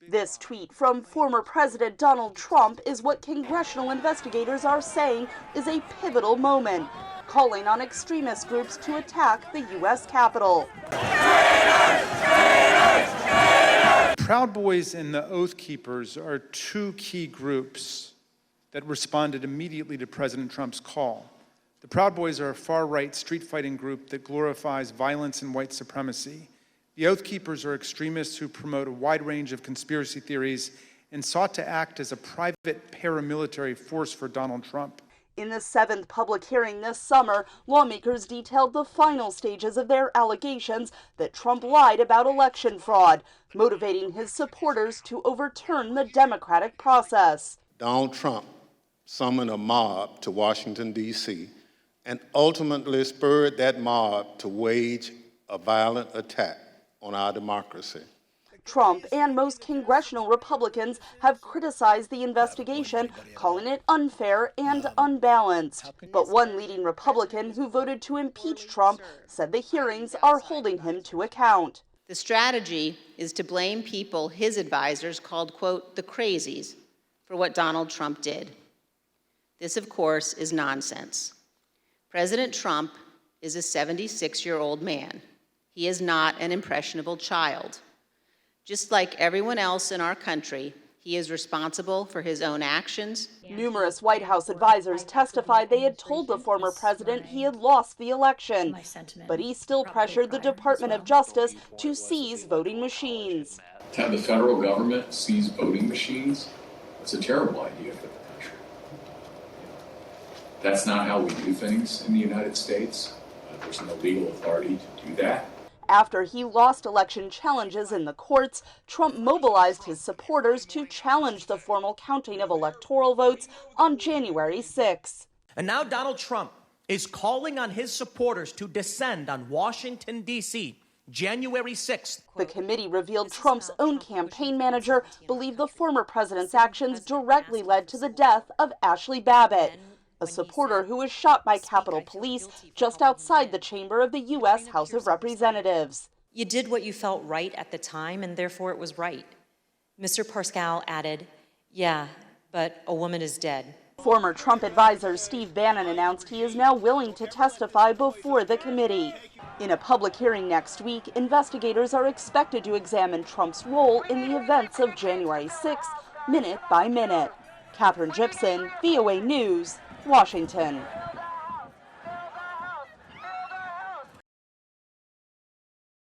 This tweet from former President Donald Trump is what congressional investigators are saying is a pivotal moment, calling on extremist groups to attack the U.S. Capitol. Proud Boys and the Oath Keepers are two key groups that responded immediately to President Trump's call. The Proud Boys are a far-right street-fighting group that glorifies violence and white supremacy. The Oath Keepers are extremists who promote a wide range of conspiracy theories and sought to act as a private paramilitary force for Donald Trump. In the 7th public hearing this summer, lawmakers detailed the final stages of their allegations that Trump lied about election fraud, motivating his supporters to overturn the democratic process. Donald Trump summoned a mob to Washington, D.C., and ultimately spurred that mob to wage a violent attack on our democracy. Trump and most congressional Republicans have criticized the investigation, calling it unfair and unbalanced. But one leading Republican who voted to impeach Trump said the hearings are holding him to account. The strategy is to blame people his advisors called, quote, the crazies for what Donald Trump did. This, of course, is nonsense. President Trump is a 76-year-old man. He is not an impressionable child. Just like everyone else in our country, he is responsible for his own actions. Numerous White House advisors testified they had told the former president he had lost the election, but he still pressured the Department of Justice to seize voting machines. To have the federal government seize voting machines, that's a terrible idea for the country. That's not how we do things in the United States. There's no legal authority to do that. After he lost election challenges in the courts, Trump mobilized his supporters to challenge the formal counting of electoral votes on January 6. And now Donald Trump is calling on his supporters to descend on Washington, D.C., January 6th. The committee revealed Trump's own campaign manager believed the former president's actions directly led to the death of Ashley Babbitt, a supporter who was shot by Capitol Police just outside the chamber of the U.S. House of Representatives. You did what you felt right at the time, and therefore it was right. Mr. Pascal added, yeah, but a woman is dead. Former Trump advisor Steve Bannon announced he is now willing to testify before the committee. In a public hearing next week, investigators are expected to examine Trump's role in the events of January 6th, minute by minute. Catherine Gibson, VOA News, Washington.